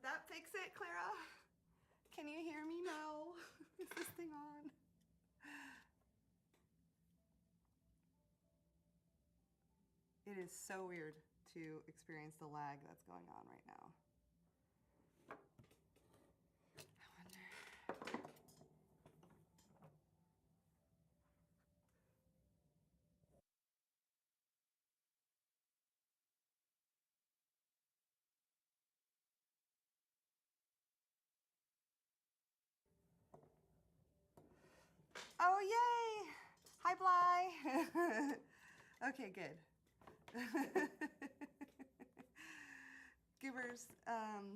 that fix it, Clara? Can you hear me now? Is this thing on? It is so weird to experience the lag that's going on right now. I wonder. Oh, yay! Hi, Bly. Okay, good. Givers,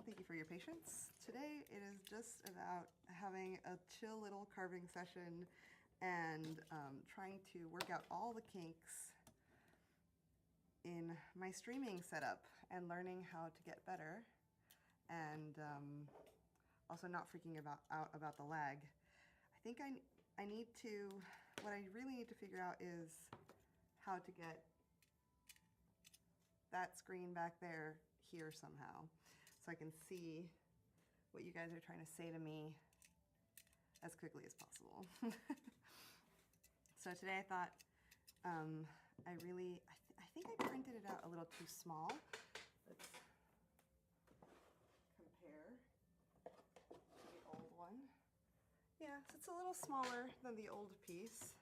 thank you for your patience. Today it is just about having a chill little carving session and trying to work out all the kinks in my streaming setup and learning how to get better, and also not freaking out about the lag. I think I need to, what I really need to figure out is how to get that screen back there here somehow so I can see what you guys are trying to say to me as quickly as possible. So today I thought I think I printed it out a little too small. Let's compare to the old one. Yeah, so it's a little smaller than the old piece,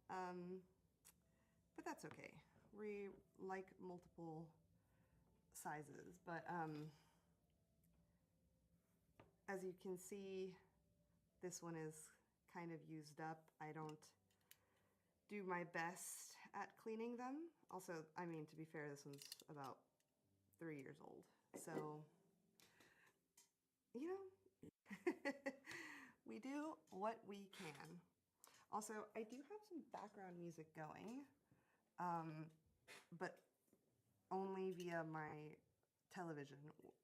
but that's okay. We like multiple sizes, but as you can see, this one is kind of used up. I don't do my best at cleaning them. Also, I mean, to be fair, this one's about 3 years old. So, you know, we do what we can. Also, I do have some background music going, but only via my television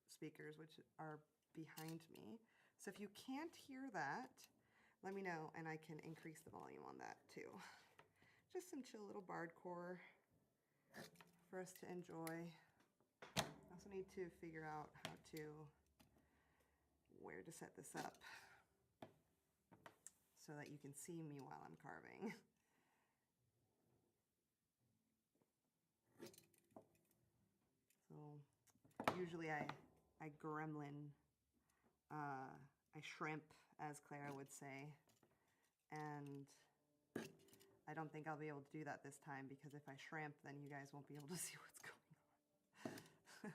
speakers, which are behind me. So if you can't hear that, let me know and I can increase the volume on that too. Just some chill little bardcore for us to enjoy. I also need to figure out where to set this up so that you can see me while I'm carving. So usually I gremlin, I shrimp, as Clara would say, and I don't think I'll be able to do that this time because if I shrimp, then you guys won't be able to see what's going on.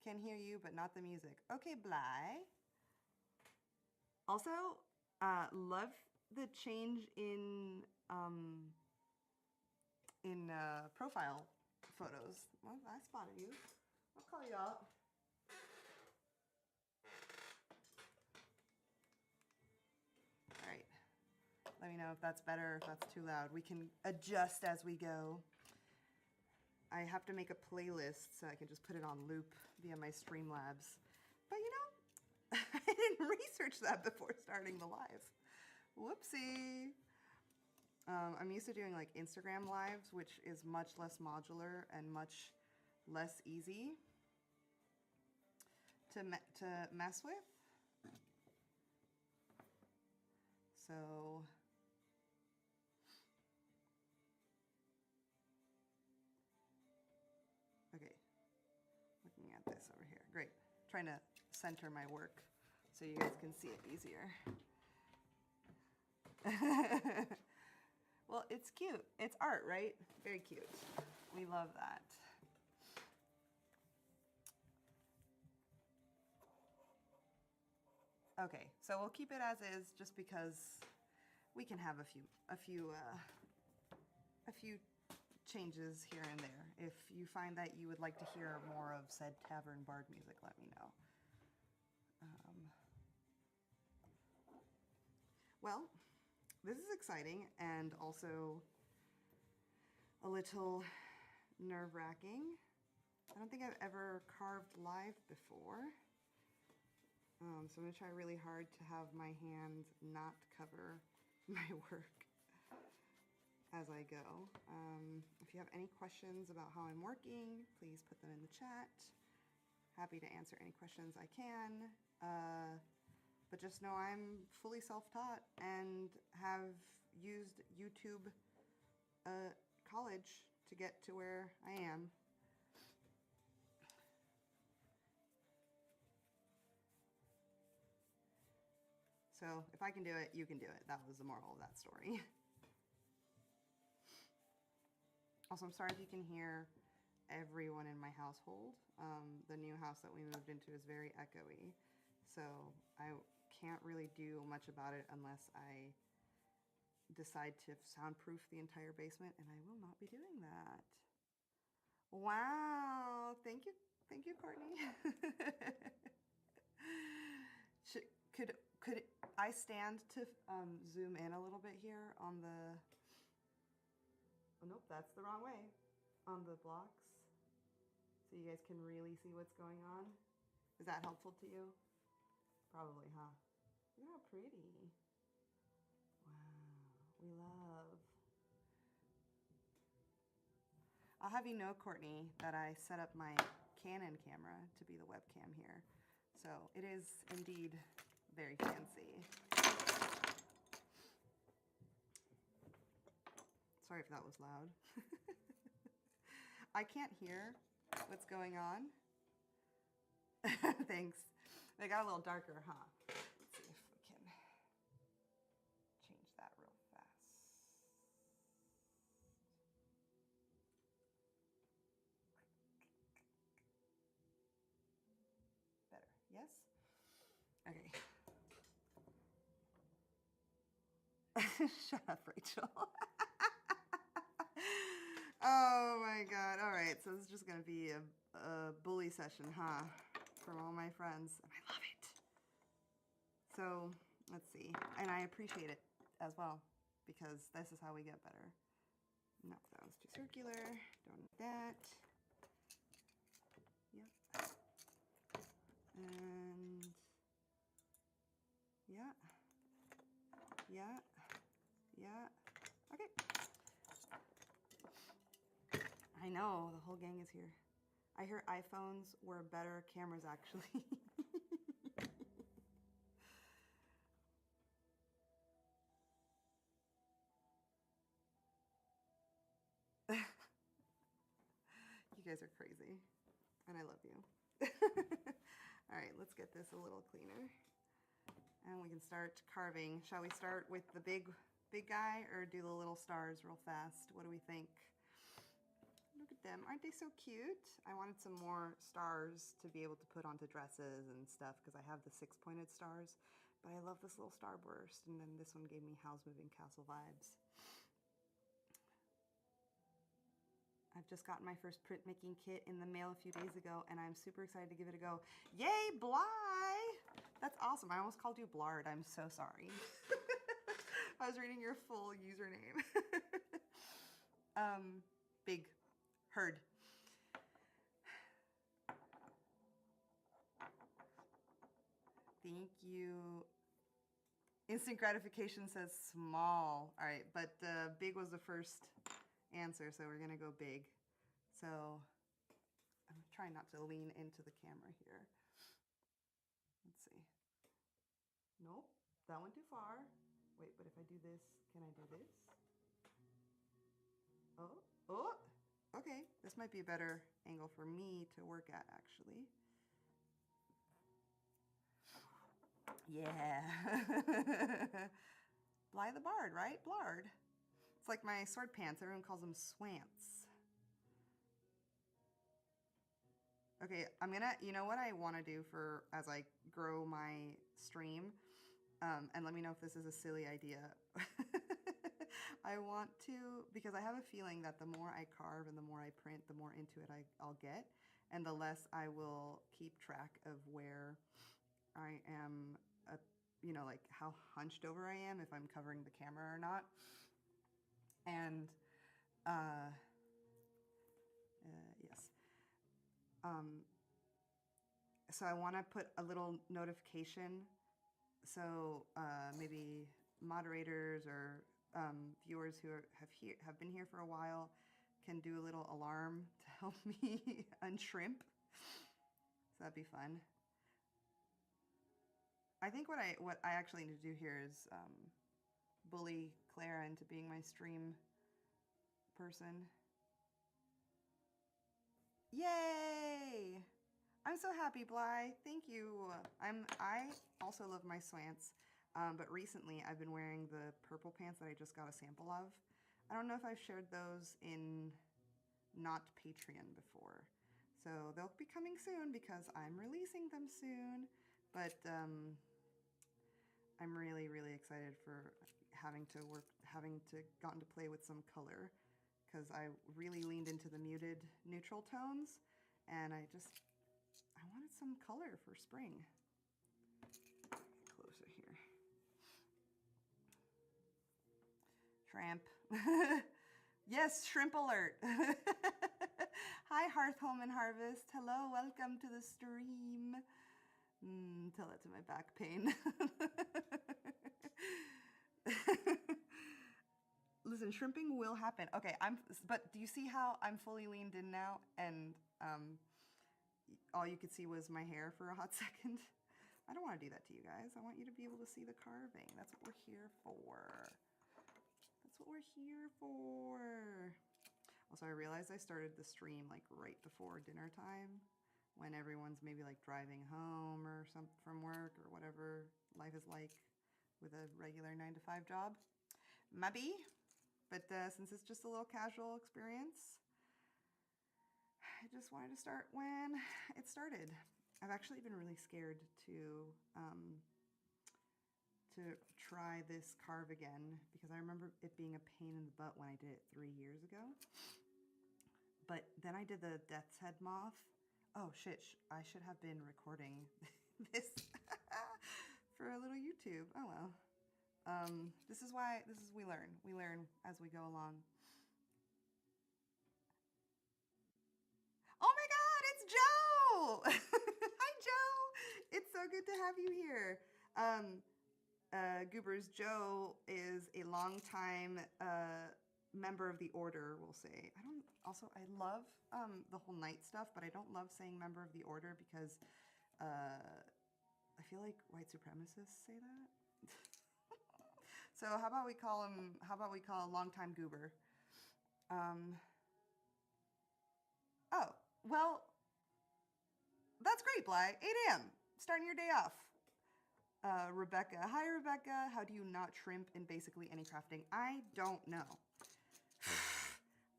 Can hear you, but not the music. Okay, Bly. Also, love the change in profile photos. Well, I spotted you. I'll call you out. All right. Let me know if that's better, if that's too loud. We can adjust as we go. I have to make a playlist so I can just put it on loop via my Streamlabs. But you know, I didn't research that before starting the live. Whoopsie. I'm used to doing like Instagram lives, which is much less modular and much less easy to mess with. So okay, looking at this over here. Great. Trying to center my work so you guys can see it easier. Well, it's cute. It's art, right? Very cute. We love that. Okay, so we'll keep it as is just because we can have a few changes here and there. If you find that you would like to hear more of said tavern bard music, let me know. Well, this is exciting and also a little nerve-wracking. I don't think I've ever carved live before. So I'm gonna try really hard to have my hands not cover my work. as I go. If you have any questions about how I'm working, please put them in the chat. Happy to answer any questions I can. But just know I'm fully self-taught and have used YouTube college to get to where I am. So if I can do it, you can do it. That was the moral of that story. Also, I'm sorry if you can hear everyone in my household. The new house that we moved into is very echoey. So I can't really do much about it unless I decide to soundproof the entire basement, and I will not be doing that. Wow, thank you, Courtney. Could I stand to zoom in a little bit here on the? Oh nope, that's the wrong way. On the blocks, so you guys can really see what's going on. Is that helpful to you? Probably, huh? Look how pretty. Wow, we love. I'll have you know, Courtney, that I set up my Canon camera to be the webcam here. So it is indeed very fancy. Sorry if that was loud. I can't hear what's going on. Thanks. They got a little darker, huh? Let's see if we can change that real fast. Better, yes? Okay. Shut up, Rachel. Oh my God. All right, so this is just gonna be a bully session, huh? From all my friends, and I love it. So let's see, and I appreciate it as well, because this is how we get better. No, that was too circular. Don't need that. Yep. And yeah. Yeah. Yeah. Okay. I know, the whole gang is here. I hear iPhones were better cameras, actually. You guys are crazy, and I love you. All right, let's get this a little cleaner, and we can start carving. Shall we start with the big guy, or do the little stars real fast? What do we think? Look at them. Aren't they so cute? I wanted some more stars to be able to put onto dresses and stuff, because I have the 6-pointed stars, but I love this little starburst, and then this one gave me Howl's Moving Castle vibes. I've just gotten my first printmaking kit in the mail a few days ago, and I'm super excited to give it a go. Yay, Bly! That's awesome. I almost called you Blard. I'm so sorry. I was reading your full username. Big. Heard. Thank you. Instant gratification says small. All right, but big was the first answer, so we're gonna go big. So I'm trying not to lean into the camera here. Let's see. Nope, that went too far. Wait, but if I do this, can I do this? Oh, okay. This might be a better angle for me to work at, actually. Yeah. Bly the Bard, right? Blard. It's like my sword pants. Everyone calls them swants. Okay, I'm gonna, you know what I want to do for, as I grow my stream, and let me know if this is a silly idea. I want to, because I have a feeling that the more I carve and the more I print, the more into it I'll get, and the less I will keep track of where I am, you know, like how hunched over I am, if I'm covering the camera or not. And yes. So I want to put a little notification, so maybe moderators or viewers who have been here for a while can do a little alarm to help me unshrimp. So that'd be fun. I think what I actually need to do here is bully Clara into being my stream person. Yay! I'm so happy, Bly. Thank you. I also love my swants, but recently I've been wearing the purple pants that I just got a sample of. I don't know if I've shared those in not Patreon before, so they'll be coming soon because I'm releasing them soon. But I'm really, really excited for having to gotten to play with some color, because I really leaned into the muted neutral tones, and I wanted some color for spring. Closer here. Shrimp. Yes, shrimp alert. Hi, Hearth Home and Harvest. Hello, welcome to the stream. Tell that to my back pain. Listen, shrimping will happen. Okay, but do you see how I'm fully leaned in now? And all you could see was my hair for a hot second. I don't want to do that to you guys. I want you to be able to see the carving. That's what we're here for. That's what we're here for. Also, I realized I started the stream like right before dinner time, when everyone's maybe like driving home or something from work or whatever life is like with a regular 9-to-5 job. Maybe, but since it's just a little casual experience, I just wanted to start when it started. I've actually been really scared to try this Carve again, because I remember it being a pain in the butt when I did it 3 years ago. But then I did the Death's Head Moth. Oh shit, I should have been recording this for a little YouTube. Oh well. We learn. We learn as we go along. Oh my God, it's Joe! Hi, Joe! It's so good to have you here. Goobers, Joe is a longtime member of the Order, we'll say. I love the whole knight stuff, but I don't love saying member of the Order because I feel like white supremacists say that. So how about we call a longtime goober? Oh, well, that's great, Bly. 8 a.m. Starting your day off. Rebecca. Hi, Rebecca. How do you not shrimp in basically any crafting? I don't know.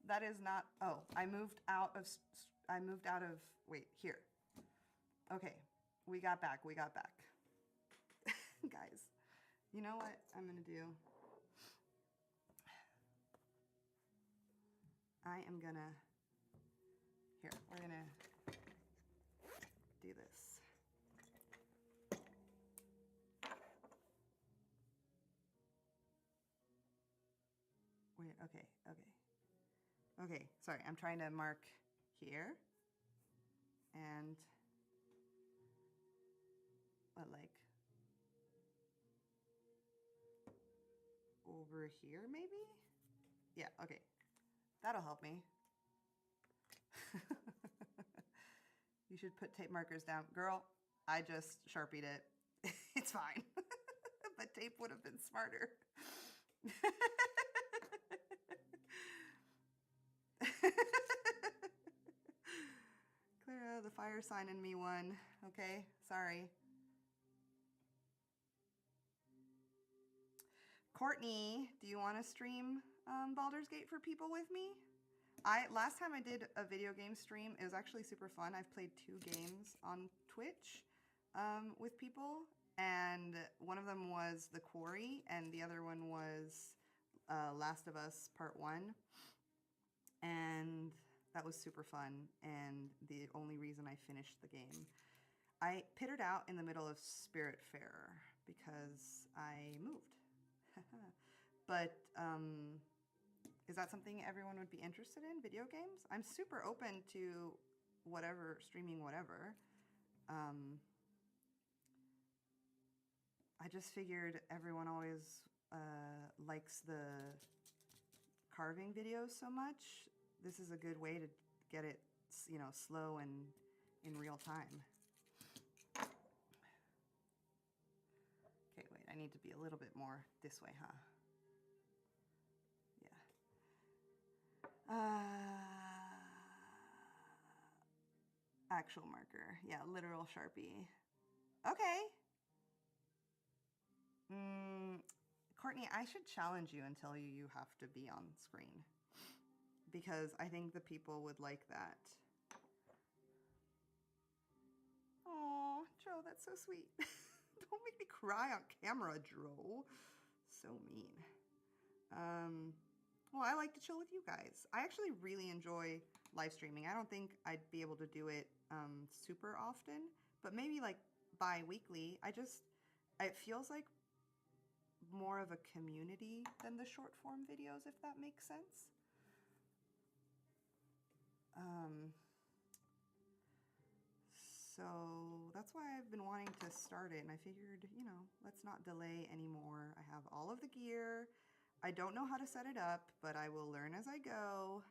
That is not... Oh, I moved out of... Wait, here. Okay. We got back. Guys, you know what I'm going to do? I am going to... Here, we're going to do this. Wait, okay. Okay, sorry, I'm trying to mark here. And what, like over here maybe? Yeah, okay. That'll help me. You should put tape markers down. Girl, I just Sharpied it. It's fine. But tape would have been smarter. Clara, the fire sign in me won. Okay, sorry. Courtney, do you want to stream Baldur's Gate for people with me? Last time I did a video game stream, it was actually super fun. I've played 2 games on Twitch with people, and one of them was The Quarry, and the other one was Last of Us Part 1, and that was super fun, and the only reason I finished the game. I pittered out in the middle of Spirit Fair because I moved. But is that something everyone would be interested in, video games? I'm super open to whatever, streaming whatever. I just figured everyone always likes the carving videos so much, this is a good way to get it, you know, slow and in real time. Okay, wait, I need to be a little bit more this way, huh? Yeah. Actual marker. Yeah, literal Sharpie. Okay. Courtney, I should challenge you and tell you you have to be on screen, because I think the people would like that. Oh, Joe, that's so sweet. Don't make me cry on camera, Joe. So mean. Well, I like to chill with you guys. I actually really enjoy live streaming. I don't think I'd be able to do it super often, but maybe like bi-weekly. It feels like more of a community than the short form videos, if that makes sense. So that's why I've been wanting to start it, and I figured, you know, let's not delay anymore. I have all of the gear. I don't know how to set it up, but I will learn as I go.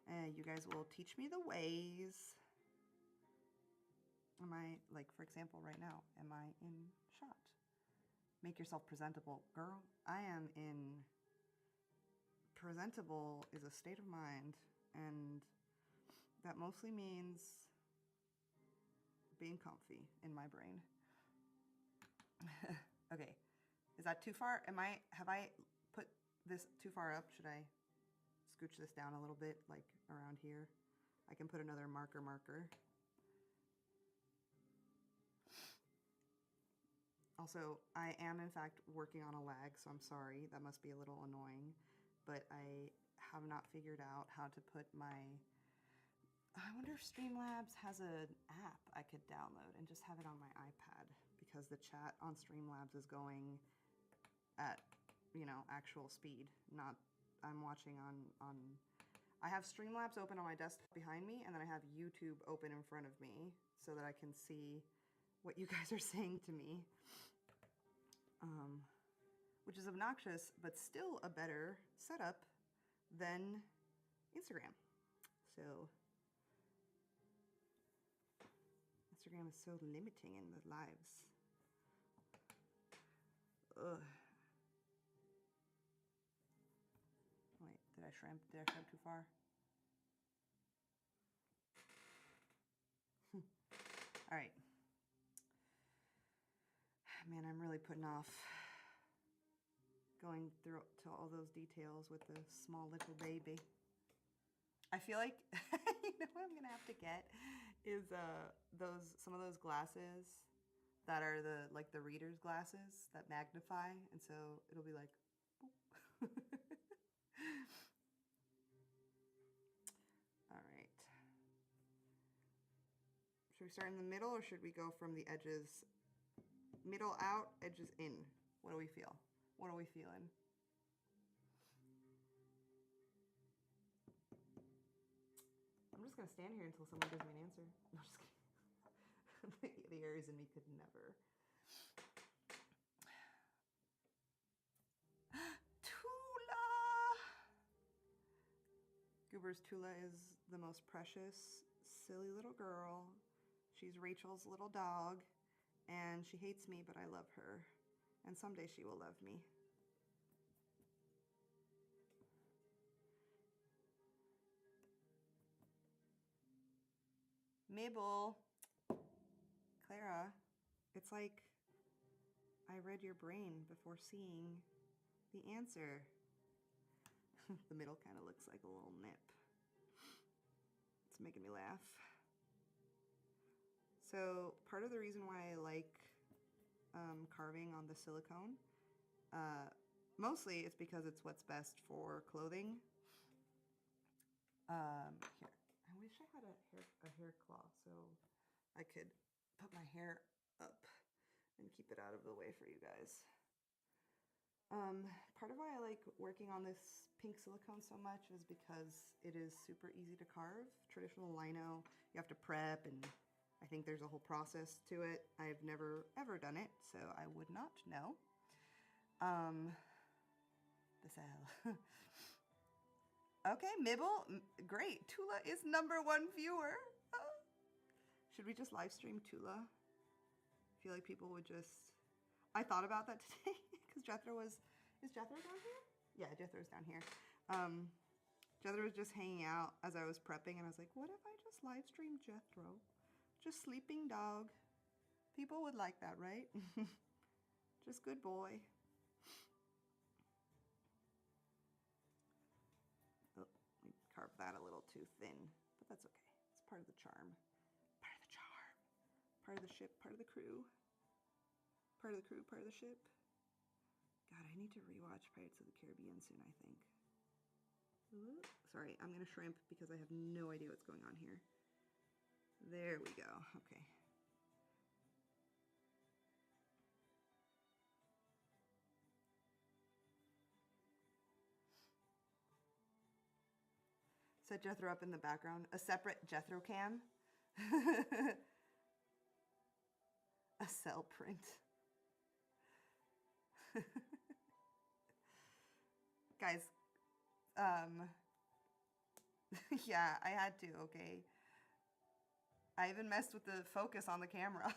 And you guys will teach me the ways. Am I, like, for example, right now, am I in shot? Make yourself presentable. Girl, I am in... Presentable is a state of mind, and that mostly means being comfy in my brain. Okay, is that too far? Have I put this too far up? Should I scooch this down a little bit, like around here? I can put another marker. Also, I am in fact working on a lag, so I'm sorry. That must be a little annoying, but I have not figured out how to put my... I wonder if Streamlabs has an app I could download and just have it on my iPad, because the chat on Streamlabs is going at, you know, actual speed. Not, I'm watching on I have Streamlabs open on my desktop behind me, and then I have YouTube open in front of me so that I can see what you guys are saying to me. Which is obnoxious, but still a better setup than Instagram. So... Instagram is so limiting in the lives. Ugh. Wait, did I shrimp? Did I shrimp too far? All right. Man, I'm really putting off going through to all those details with the small little baby. I feel like, you know what I'm gonna have to get is some of those glasses that are the reader's glasses that magnify, and so it'll be like, boop. All right. Should we start in the middle, or should we go from the edges? Middle out, edges in. What do we feel? What are we feeling? I'm just gonna stand here until someone gives me an answer. I'm just kidding. The Aries in me could never. Tula! Goober's Tula is the most precious, silly little girl. She's Rachel's little dog, and she hates me, but I love her. And someday she will love me. Mabel, Clara, it's like I read your brain before seeing the answer. The middle kind of looks like a little nip. It's making me laugh. So part of the reason why I like carving on the silicone, mostly it's because it's what's best for clothing. Here, I wish I had a hair claw so I could put my hair up and keep it out of the way for you guys. Part of why I like working on this pink silicone so much is because it is super easy to carve. Traditional lino, you have to prep, and I think there's a whole process to it. I've never ever done it, so I would not know. The cell. Okay, Mibble, great. Tula is #1 viewer. Should we just live stream Tula? I feel like people would just... I thought about that today because Jethro was... Is Jethro down here? Yeah, Jethro's down here. Jethro was just hanging out as I was prepping, and I was like, what if I just live stream Jethro? Just sleeping dog. People would like that, right? Just good boy. Oh, we carved that a little too thin, but that's okay. It's part of the charm. Part of the charm. Part of the ship, part of the crew. Part of the crew, part of the ship. God, I need to rewatch Pirates of the Caribbean soon, I think. Ooh, sorry, I'm gonna shrimp because I have no idea what's going on here. There we go, okay. Set Jethro up in the background. A separate Jethro cam. A cell print. Guys, yeah, I had to, okay. I even messed with the focus on the camera.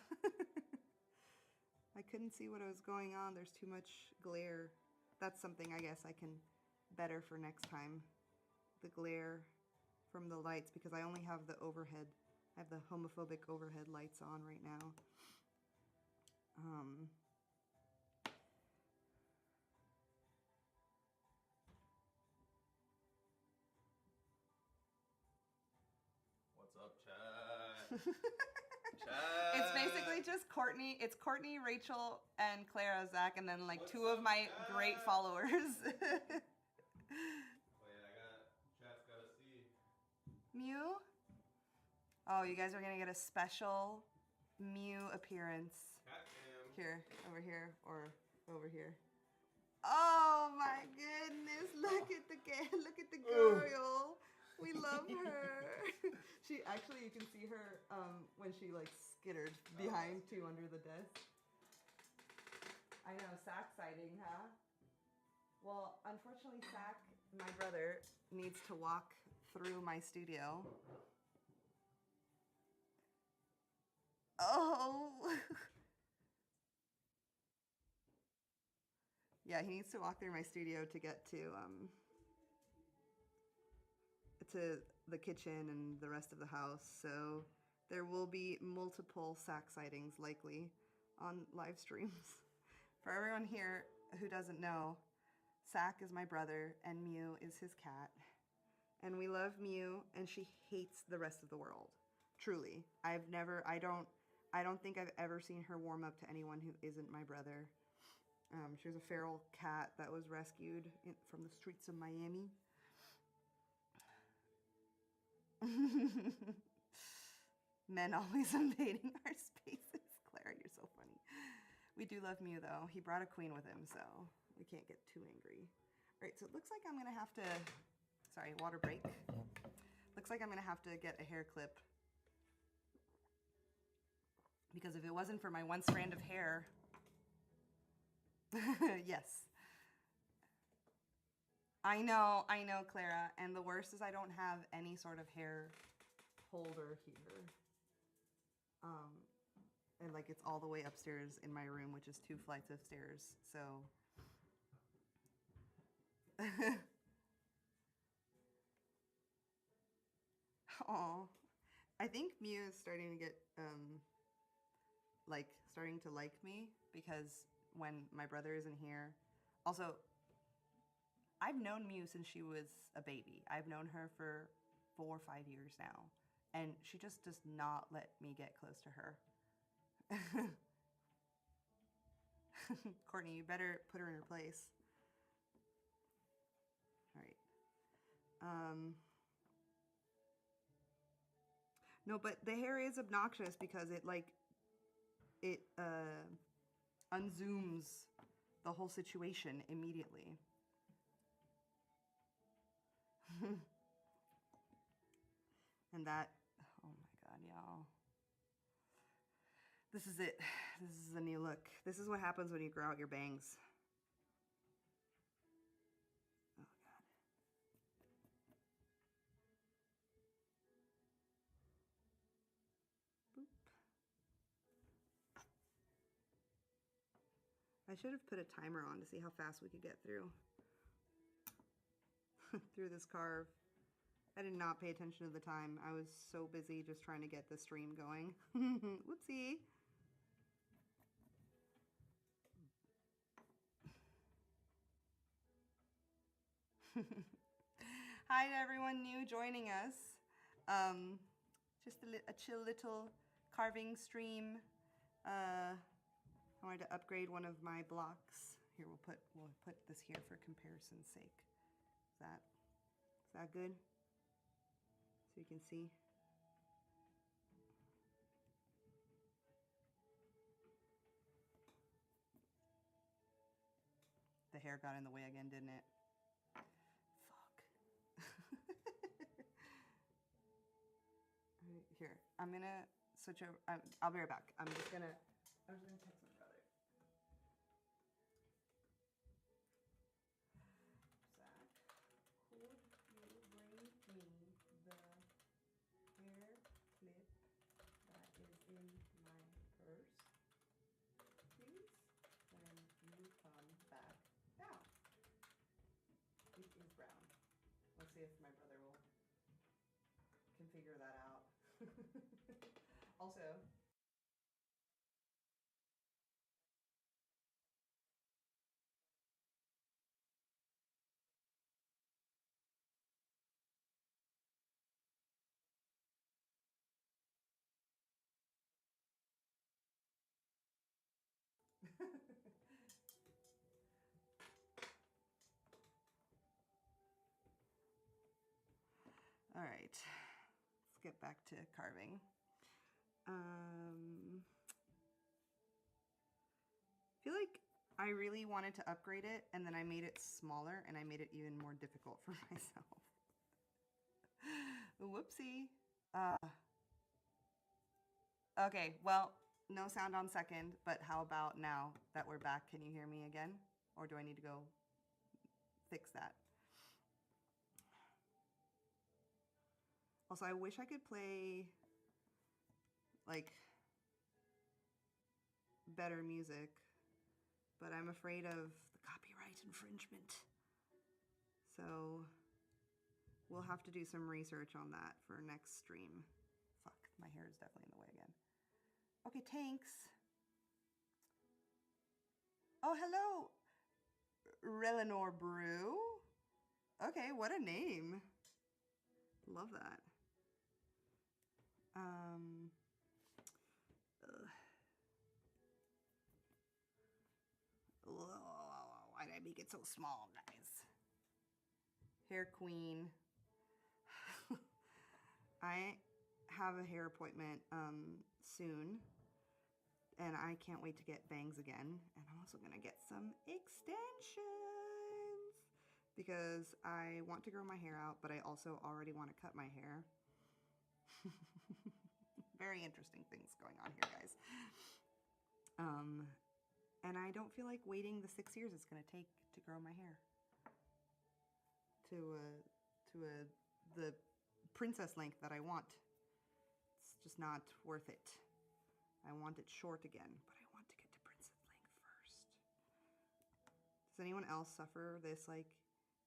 I couldn't see what was going on. There's too much glare. That's something I guess I can better for next time. The glare from the lights, because I only have the overhead. I have the homophobic overhead lights on right now. What's up, chat? Chat. It's basically just Courtney. It's Courtney, Rachel, and Clara, Zach, and then like two of my great followers. Chat's gotta see. Mew? Oh, you guys are gonna get a special Mew appearance. Cat cam. Here, over here, or over here. Oh my goodness! Look at the girl. We love her. She actually, you can see her when she like skittered behind too under the desk. I know, Sack sighting, huh? Well, unfortunately, Sack, my brother, needs to walk through my studio. Oh. Yeah, he needs to walk through my studio to get to the kitchen and the rest of the house. So there will be multiple Sack sightings likely on live streams. For everyone here who doesn't know, Sack is my brother and Mew is his cat. And we love Mew, and she hates the rest of the world. Truly. I don't think I've ever seen her warm up to anyone who isn't my brother. She was a feral cat that was rescued from the streets of Miami. Men always invading our spaces. Clara, you're so funny. We do love Mew, though. He brought a queen with him, so we can't get too angry. All right, so it looks like I'm going to have to... Sorry, water break. Looks like I'm going to have to get a hair clip. Because if it wasn't for my one strand of hair... Yes. I know, Clara. And the worst is I don't have any sort of hair holder here. And like it's all the way upstairs in my room, which is 2 flights of stairs. So. Oh, I think Mew is starting to get starting to like me because when my brother isn't here. Also, I've known Mew since she was a baby. I've known her for 4 or 5 years now, and she just does not let me get close to her. Courtney, you better put her in her place. All right. No, but the hair is obnoxious because it unzooms the whole situation immediately. And that, oh my God, y'all. This is it. This is a new look. This is what happens when you grow out your bangs. I should have put a timer on to see how fast we could get through through this carve. I did not pay attention to the time. I was so busy just trying to get the stream going. Whoopsie. Hi to everyone new joining us. Just a chill little carving stream. I wanted to upgrade one of my blocks. Here, we'll put this here for comparison's sake. Is that good? So you can see. The hair got in the way again, didn't it? Fuck. Here, I'm gonna switch over. I'll be right back. I'm just gonna text my brother. Zach, could you bring me the hair clip that is in my purse, please, when you come back down? It is brown. Let's see if my brother can figure that out. Also, all right, let's get back to carving. I feel like I really wanted to upgrade it, and then I made it smaller, and I made it even more difficult for myself. Whoopsie. Okay, well, no sound on second, but how about now that we're back? Can you hear me again? Or do I need to go fix that? Also, I wish I could play like better music, but I'm afraid of the copyright infringement. So we'll have to do some research on that for next stream. Fuck, my hair is definitely in the way again. Okay, thanks. Oh, hello, Relenor Brew. Okay, what a name. Love that. Why did I make it so small, guys? Hair queen. I have a hair appointment soon, and I can't wait to get bangs again. And I'm also gonna get some extensions because I want to grow my hair out, but I also already want to cut my hair. Very interesting things going on here, guys. And I don't feel like waiting the 6 years it's gonna take to grow my hair to the princess length that I want. It's just not worth it. I want it short again, but I want to get to princess length first. Does anyone else suffer this, like,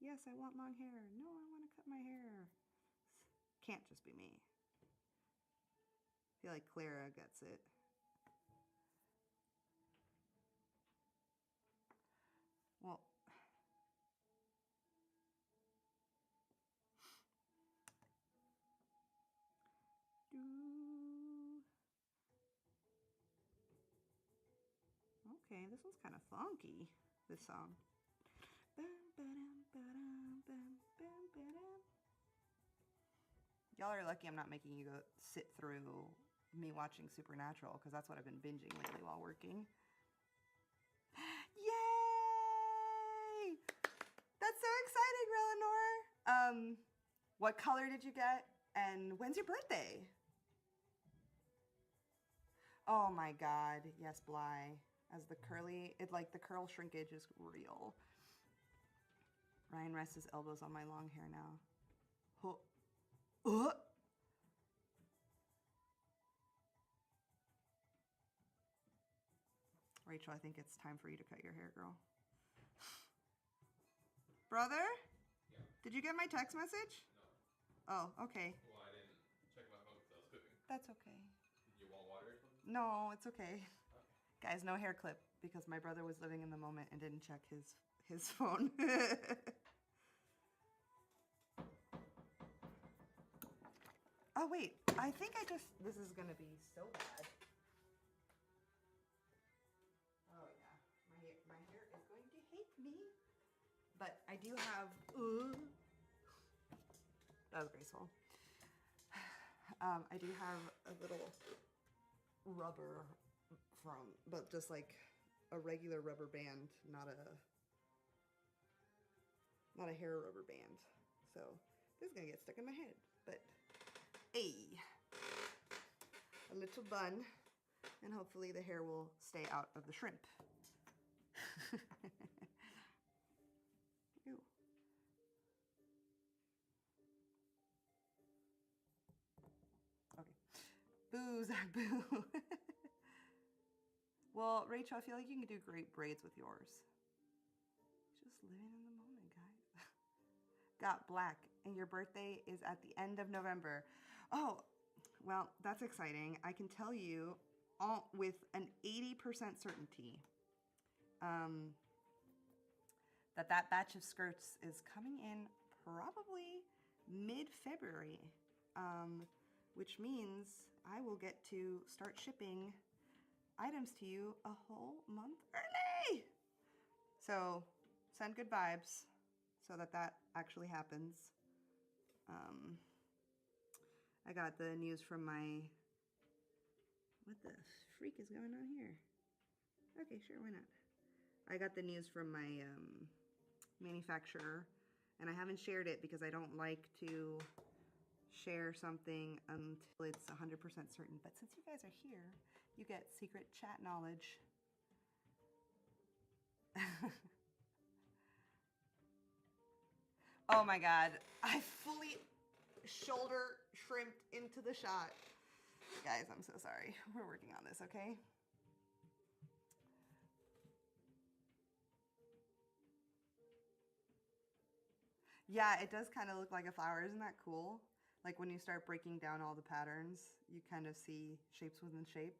yes, I want long hair. No, I want to cut my hair. Can't just be me. I feel like Clara gets it. Well, okay, this one's kind of funky, this song. Y'all are lucky I'm not making you go sit through me watching Supernatural, because that's what I've been binging lately while working. Yay! That's so exciting, Relenor. What color did you get? And when's your birthday? Oh my god, yes, Bly. As the curly, the curl shrinkage is real. Ryan rests his elbows on my long hair now. Rachel, I think it's time for you to cut your hair, girl. Brother? Yeah. Did you get my text message? No. Oh, okay. Well, I didn't check my phone because I was cooking. That's okay. Did you want water or something? No, it's okay. Okay. Guys, no hair clip because my brother was living in the moment and didn't check his phone. Oh, wait. I think this is going to be so bad. Oh, yeah. My hair is going to hate me. But I do have... that was graceful. I do have a little rubber but just like a regular rubber band, not a hair rubber band. So this is going to get stuck in my head. But, a little bun, and hopefully the hair will stay out of the shrimp. Ew. Okay. Boo, Zach, boo. Well, Rachel, I feel like you can do great braids with yours. Just living in the moment, guys. Got black, and your birthday is at the end of November. Oh, well, that's exciting. I can tell you with an 80% certainty that batch of skirts is coming in probably mid-February, which means I will get to start shipping items to you a whole month early. So send good vibes so that actually happens. I got the news from my... What the freak is going on here? Okay, sure, why not? I got the news from my manufacturer, and I haven't shared it because I don't like to share something until it's 100% certain. But since you guys are here, you get secret chat knowledge. Oh my God, I fully shoulder shrimped into the shot. Guys, I'm so sorry. We're working on this, okay? Yeah, it does kind of look like a flower. Isn't that cool? Like when you start breaking down all the patterns, you kind of see shapes within shape.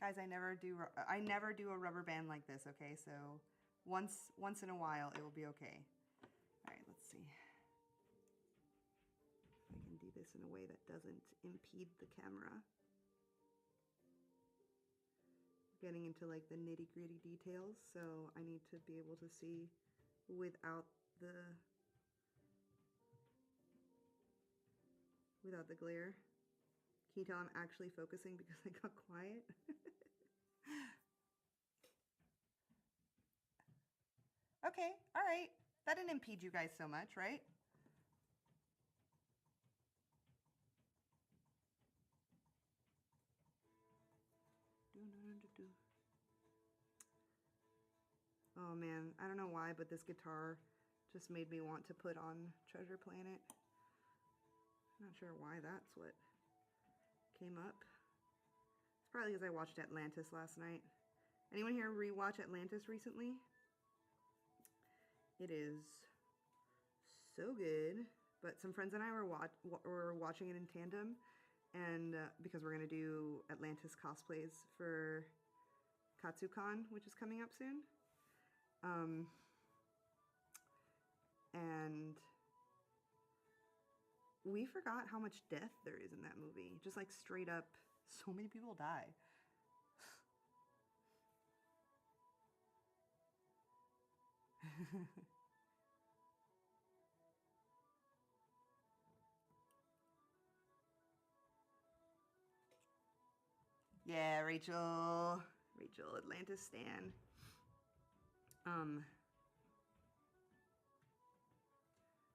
Guys, I never do a rubber band like this, okay? So once in a while, it will be okay. All right, let's see. If I can do this in a way that doesn't impede the camera. Getting into like the nitty-gritty details, so I need to be able to see without the glare. Can you tell I'm actually focusing because I got quiet? Okay, all right. That didn't impede you guys so much, right? Oh man, I don't know why, but this guitar just made me want to put on Treasure Planet. I'm not sure why that's what came up. It's probably because I watched Atlantis last night. Anyone here rewatch Atlantis recently? It is so good. But some friends and I were watching it in tandem, and because we're gonna do Atlantis cosplays for KatsuCon, which is coming up soon. And we forgot how much death there is in that movie. Just like straight up, so many people die. Yeah, Rachel, Atlantis stan.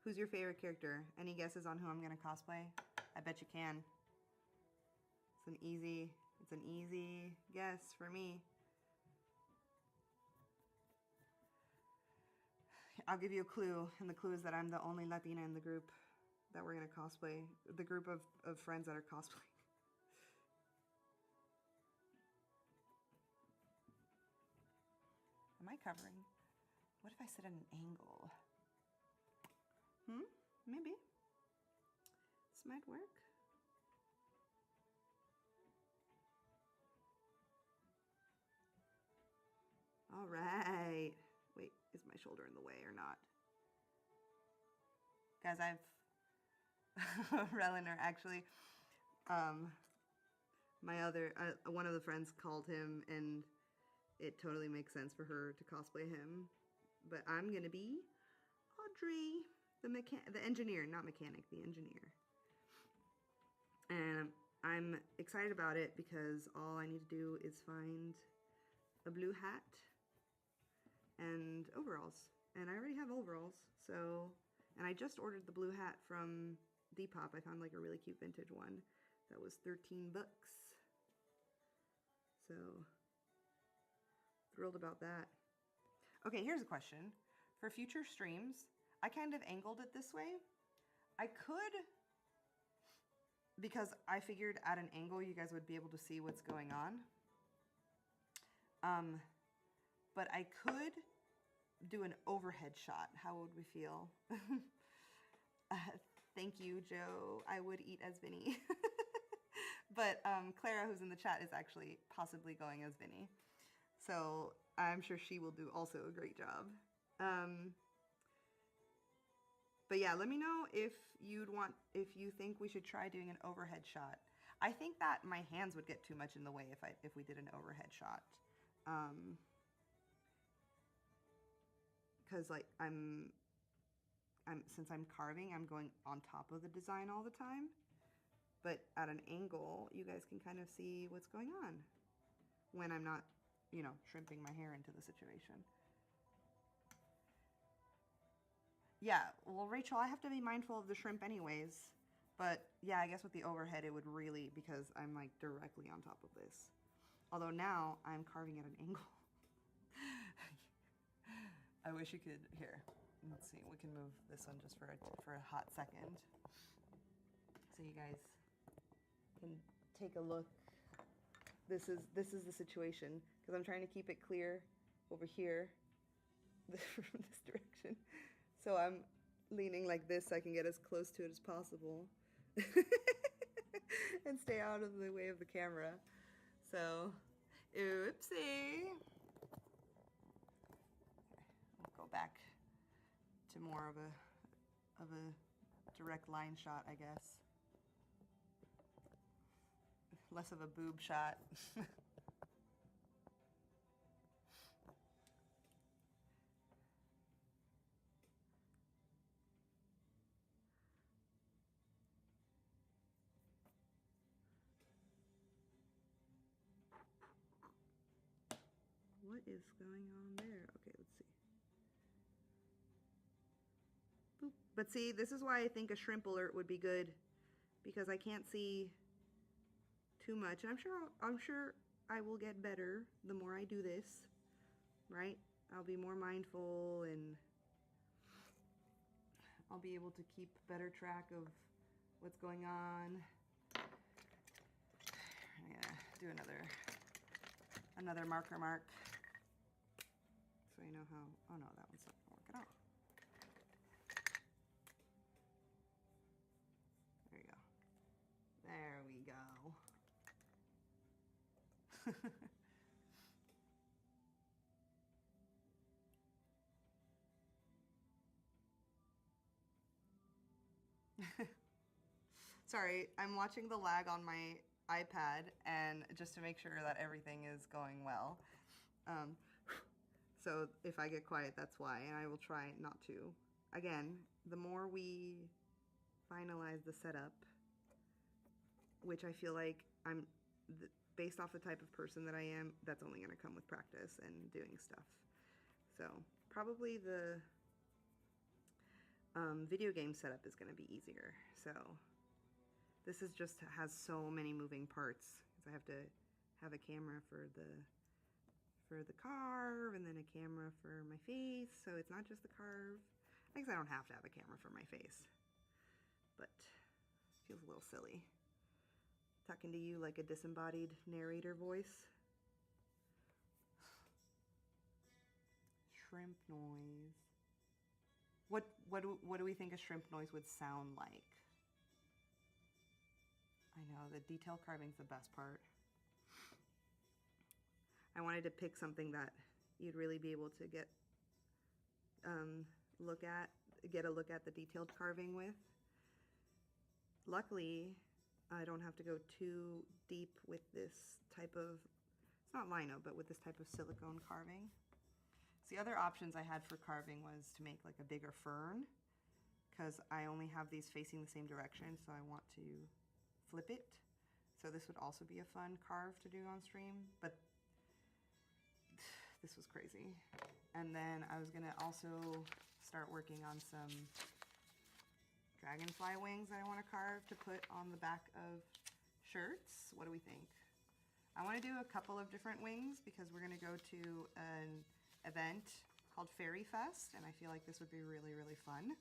Who's your favorite character? Any guesses on who I'm gonna cosplay? I bet you can. It's an easy guess for me. I'll give you a clue, and the clue is that I'm the only Latina in the group that we're gonna cosplay. The group of friends that are cosplaying. Am I covering? What if I sit at an angle? Maybe. This might work. All right. Wait, is my shoulder in the way or not? Guys, Reliner actually, my other, one of the friends called him, and it totally makes sense for her to cosplay him. But I'm gonna be Audrey, the engineer, not mechanic, the engineer. And I'm excited about it because all I need to do is find a blue hat and overalls. And I already have overalls, so, and I just ordered the blue hat from Depop. I found like a really cute vintage one that was 13 bucks. So, thrilled about that. Okay, here's a question. For future streams, I kind of angled it this way. I could, because I figured at an angle you guys would be able to see what's going on. But I could do an overhead shot. How would we feel? Thank you, Joe. I would eat as Vinny. But Clara, who's in the chat, is actually possibly going as Vinny. So I'm sure she will do also a great job. But yeah, let me know if you think we should try doing an overhead shot. I think that my hands would get too much in the way if we did an overhead shot. Because like since I'm carving, I'm going on top of the design all the time. But at an angle, you guys can kind of see what's going on when I'm not, you know, shrimping my hair into the situation. Yeah, well, Rachel, I have to be mindful of the shrimp anyways. But yeah, I guess with the overhead, it would really, because I'm like directly on top of this. Although now I'm carving at an angle. I wish you could, here, let's see, we can move this one just for a hot second. So you guys can take a look. This is the situation, because I'm trying to keep it clear over here from this direction. So I'm leaning like this so I can get as close to it as possible and stay out of the way of the camera. So, oopsie. I'll go back to more of a direct line shot, I guess. Less of a boob shot. What is going on there? Okay, let's see. Boop. But see, this is why I think a shrimp alert would be good, because I can't see too much. And I'm sure I will get better the more I do this, right? I'll be more mindful and I'll be able to keep better track of what's going on. I'm gonna do another marker mark. So you know how, oh no, that one's not gonna work at all. There you go. There we go. Sorry, I'm watching the lag on my iPad, and just to make sure that everything is going well. So if I get quiet, that's why, and I will try not to. Again, the more we finalize the setup, which I feel like based off the type of person that I am, that's only going to come with practice and doing stuff. So probably the video game setup is going to be easier. So this is just has so many moving parts, because I have to have a camera for for the Carve, and then a camera for my face, so it's not just the Carve. I guess I don't have to have a camera for my face, but it feels a little silly talking to you like a disembodied narrator voice. Shrimp noise. What do we think a shrimp noise would sound like? I know, the detail carving's the best part. I wanted to pick something that you'd really be able to get a look at the detailed carving with. Luckily, I don't have to go too deep with this type of, it's not lino, but with this type of silicone carving. So the other options I had for carving was to make like a bigger fern, because I only have these facing the same direction, so I want to flip it. So this would also be a fun carve to do on stream, but this was crazy. And then I was gonna also start working on some dragonfly wings that I want to carve to put on the back of shirts. What do we think? I want to do a couple of different wings because we're gonna go to an event called Fairy Fest, and I feel like this would be really, really fun.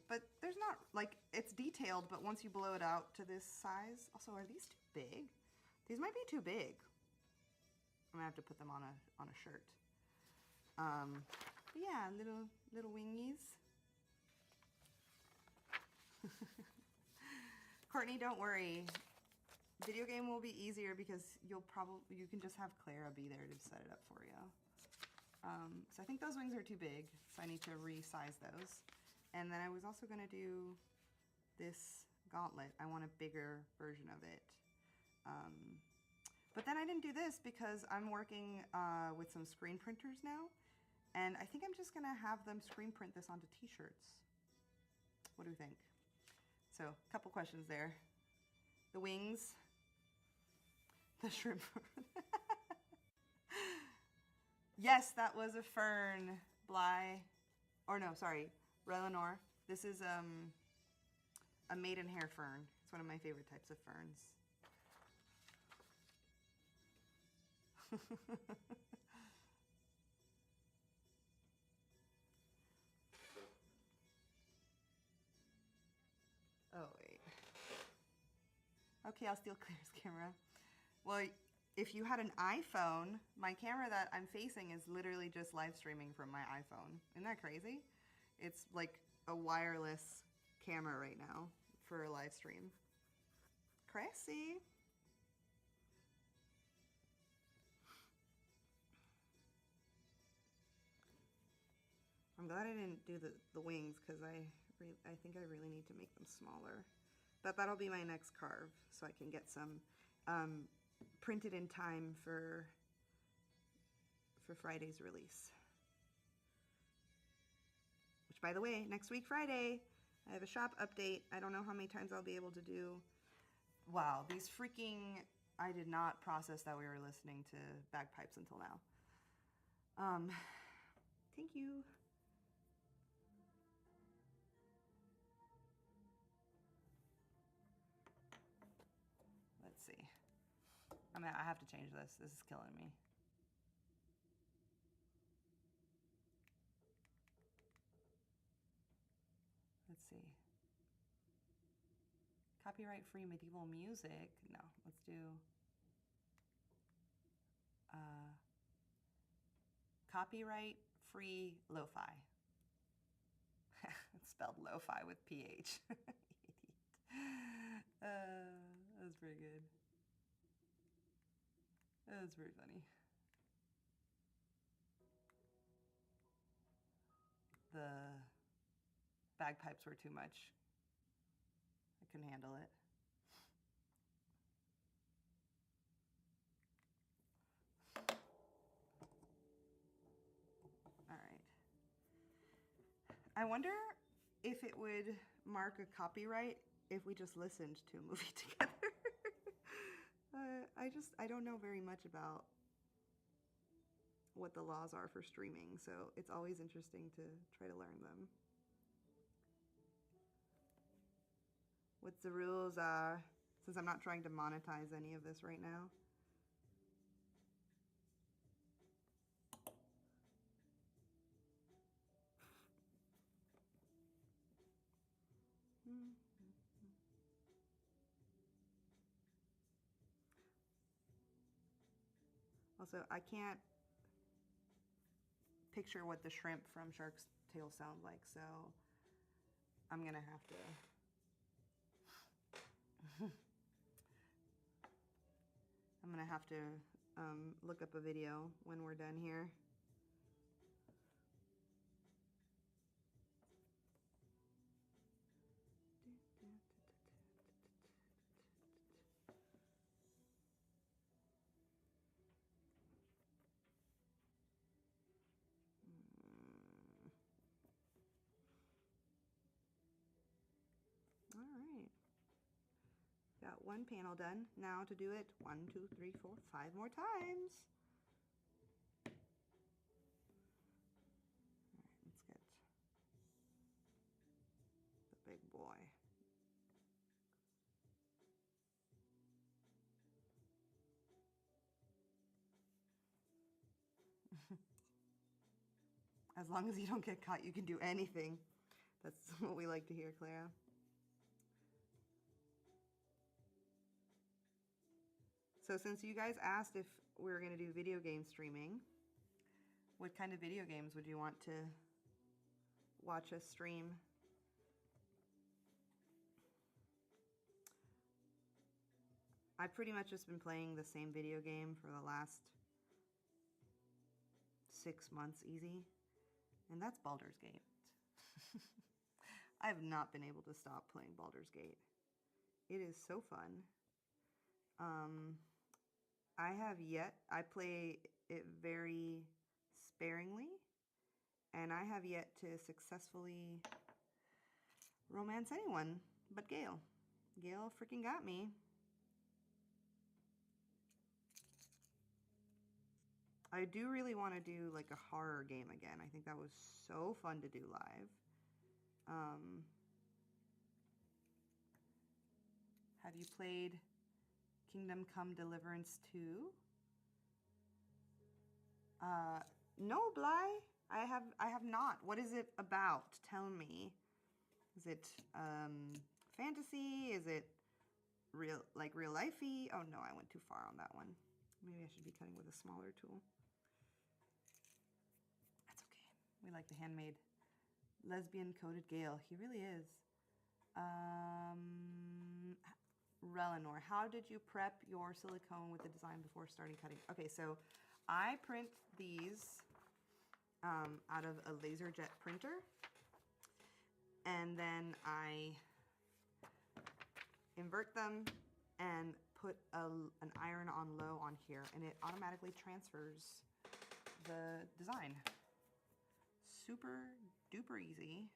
But there's not, like, it's detailed, but once you blow it out to this size, also, are these too big? These might be too big. I'm gonna have to put them on a shirt. But yeah, little wingies. Courtney, don't worry. Video game will be easier because you can just have Clara be there to set it up for you. So I think those wings are too big, so I need to resize those. And then I was also gonna do this gauntlet. I want a bigger version of it. But then I didn't do this because I'm working with some screen printers now, and I think I'm just gonna have them screen print this onto t-shirts. What do you think? So, a couple questions there. The wings, the shrimp. Yes, that was a fern, Bly, or no, sorry, Relenor. This is a maidenhair fern. It's one of my favorite types of ferns. Oh, wait. Okay, I'll steal Claire's camera. Well, if you had an iPhone, my camera that I'm facing is literally just live streaming from my iPhone. Isn't that crazy? It's like a wireless camera right now for a live stream. Crazy. I'm glad I didn't do the wings because I think I really need to make them smaller. But that'll be my next carve, so I can get some printed in time for Friday's release. Which, by the way, next week Friday, I have a shop update. I don't know how many times I'll be able to do. Wow, these freaking, I did not process that we were listening to bagpipes until now. Thank you. Let's see. I have to change this. This is killing me. Let's see. Copyright-free medieval music. No, let's do copyright-free lo-fi. It's spelled lo-fi with PH. That was pretty good. That was pretty funny. The bagpipes were too much. I couldn't handle it. All right. I wonder if it would mark a copyright if we just listened to a movie together. I don't know very much about what the laws are for streaming, so it's always interesting to try to learn them. What the rules are, since I'm not trying to monetize any of this right now. Also, I can't picture what the shrimp from Shark's Tale sound like, so I'm gonna have to look up a video when we're done here. All right. Got one panel done. Now to do it 1, 2, 3, 4, 5 more times. All right, let's get the big boy. As long as you don't get caught, you can do anything. That's what we like to hear, Clara. So since you guys asked if we were going to do video game streaming, what kind of video games would you want to watch us stream? I've pretty much just been playing the same video game for the last 6 months easy, and that's Baldur's Gate. I have not been able to stop playing Baldur's Gate. It is so fun. I play it very sparingly, and I have yet to successfully romance anyone but Gail. Gail freaking got me. I do really want to do like a horror game again. I think that was so fun to do live. Have you played Kingdom Come Deliverance 2? No, Bly. I have not. What is it about? Tell me. Is it fantasy? Is it real lifey? Oh no, I went too far on that one. Maybe I should be cutting with a smaller tool. That's okay. We like the handmade. Lesbian coated Gale. He really is. Relinor, how did you prep your silicone with the design before starting cutting? Okay, so I print these out of a laser jet printer, and then I invert them and put an iron on low on here, and it automatically transfers the design. Super duper easy.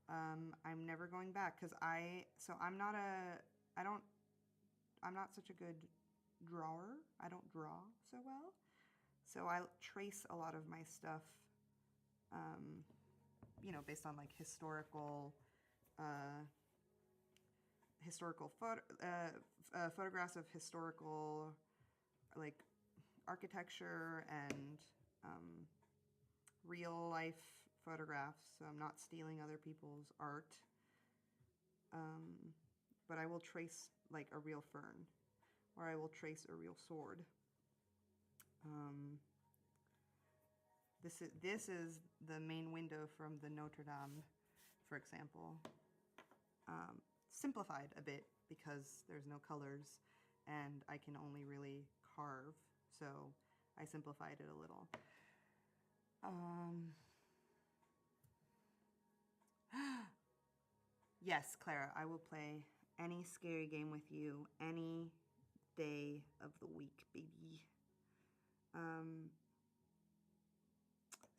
I'm never going back because I'm not such a good drawer. I don't draw so well. So I trace a lot of my stuff, you know, based on like historical photographs of historical like architecture and real life photographs. So I'm not stealing other people's art. But I will trace like a real fern, or I will trace a real sword. This is the main window from the Notre Dame, for example. Simplified a bit because there's no colors and I can only really carve, so I simplified it a little. Yes, Clara, I will play any scary game with you any day of the week, baby.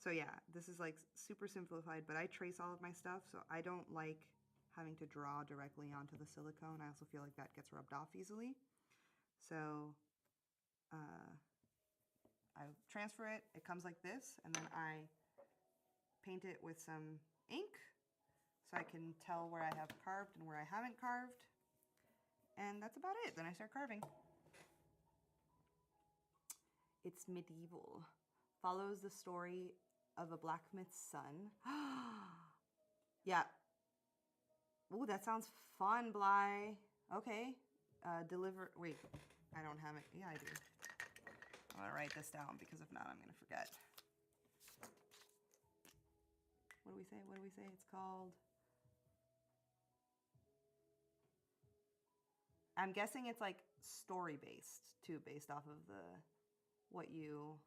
So yeah, this is like super simplified, but I trace all of my stuff, so I don't like having to draw directly onto the silicone. I also feel like that gets rubbed off easily. So I transfer it, it comes like this, and then I paint it with some ink so I can tell where I have carved and where I haven't carved. And that's about it. Then I start carving. It's medieval. Follows the story of a blacksmith's son. Yeah. Ooh, that sounds fun, Bly. Okay. Wait, I don't have it. Yeah, I do. I'm gonna write this down because if not, I'm gonna forget. What do we say? What do we say? It's called. I'm guessing it's like story based too, based off of the what you.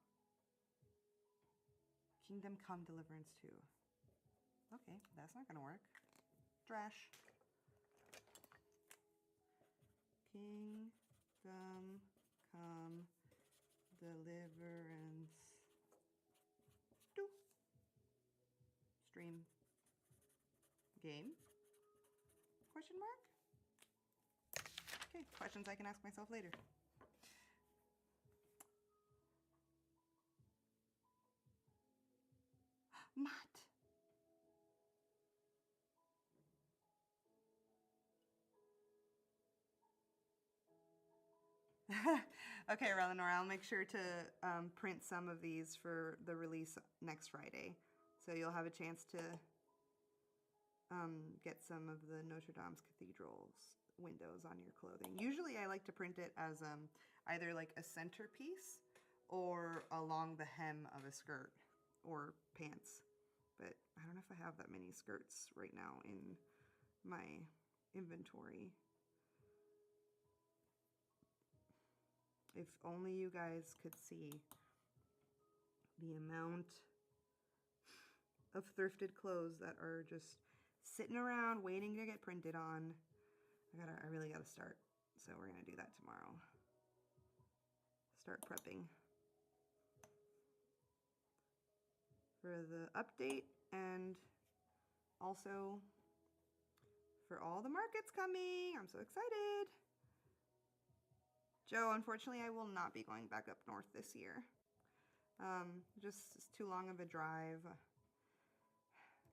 Kingdom Come Deliverance 2. Okay, that's not gonna work. Trash. Kingdom Come Deliverance 2. Stream. Game? Question mark? Okay, questions I can ask myself later. Matt. Okay, Eleanor, I'll make sure to print some of these for the release next Friday. So you'll have a chance to get some of the Notre Dame's Cathedral's windows on your clothing. Usually I like to print it as either like a centerpiece or along the hem of a skirt or pants. But I don't know if I have that many skirts right now in my inventory. If only you guys could see the amount of thrifted clothes that are just sitting around waiting to get printed on. I really gotta start. So we're gonna do that tomorrow. Start prepping for the update and also for all the markets coming. I'm so excited. Joe, unfortunately, I will not be going back up north this year. Just it's too long of a drive.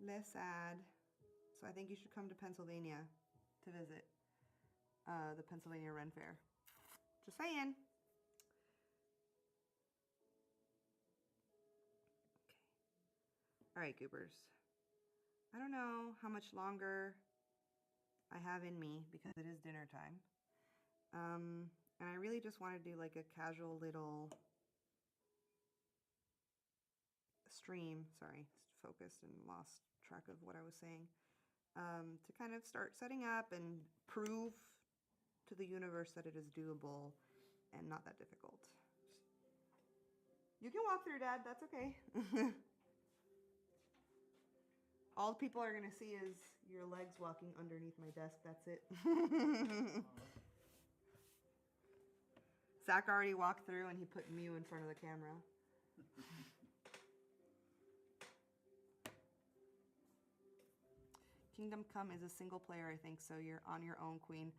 Less sad. So I think you should come to Pennsylvania to visit the Pennsylvania Ren Fair. Just saying. Okay. All right, goobers. I don't know how much longer I have in me because it is dinner time. And I really just want to do like a casual little stream. Sorry, focused and lost track of what I was saying. To kind of start setting up and prove to the universe that it is doable and not that difficult. You can walk through, Dad. That's okay. All people are going to see is your legs walking underneath my desk. That's it. Zach already walked through and he put Mew in front of the camera. Kingdom Come is a single player, I think, so you're on your own, Queen.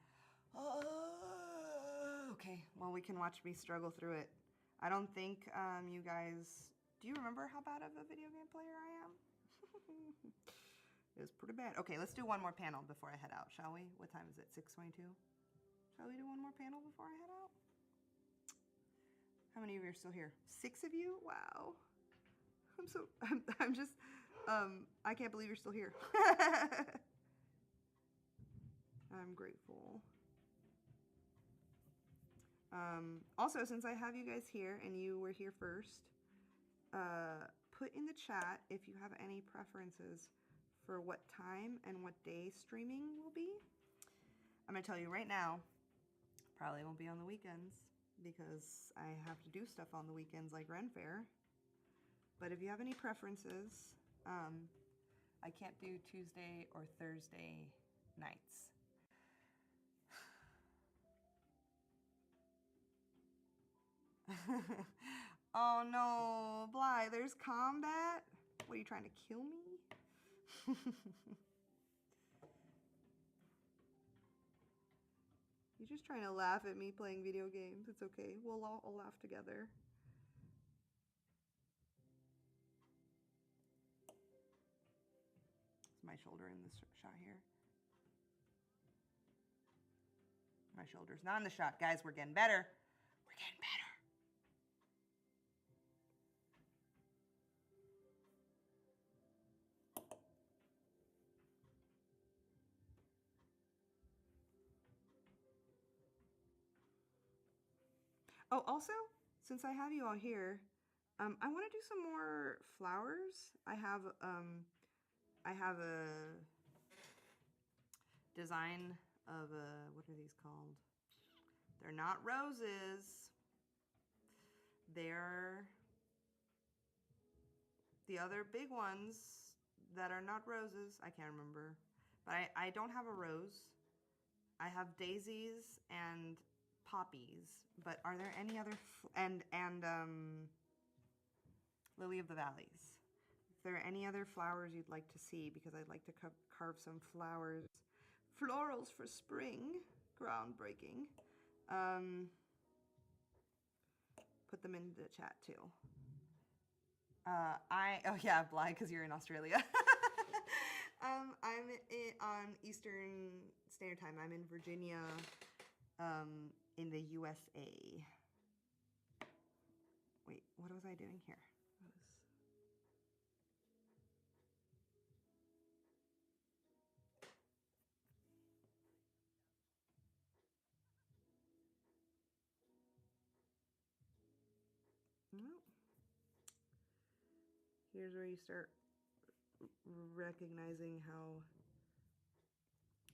Oh, okay, well, we can watch me struggle through it. I don't think you guys... Do you remember how bad of a video game player I am? It was pretty bad. Okay, let's do one more panel before I head out, shall we? What time is it? 6:22? Shall we do one more panel before I head out? How many of you are still here? 6 of you? Wow. I'm just, I can't believe you're still here. I'm grateful. Also, since I have you guys here and you were here first, put in the chat if you have any preferences for what time and what day streaming will be. I'm going to tell you right now, probably won't be on the weekends because I have to do stuff on the weekends like Ren Fair. But if you have any preferences, I can't do Tuesday or Thursday nights. Oh no, Bly, there's combat? What, are you trying to kill me? You're just trying to laugh at me playing video games. It's okay. We'll all laugh together. Is my shoulder in this shot here? My shoulder's not in the shot. Guys, we're getting better. We're getting better. Oh, also, since I have you all here, I want to do some more flowers. I have a design of what are these called? They're not roses. They're the other big ones that are not roses. I can't remember. But I don't have a rose. I have daisies and poppies. But are there any other and lily of the valleys? If there are any other flowers you'd like to see, because I'd like to carve some flowers, florals for spring, groundbreaking. Put them in the chat too. Oh yeah, Bly, because you're in Australia. I'm on Eastern Standard Time. I'm in Virginia, in the USA. Wait, what was I doing here? Well, here's where you start recognizing how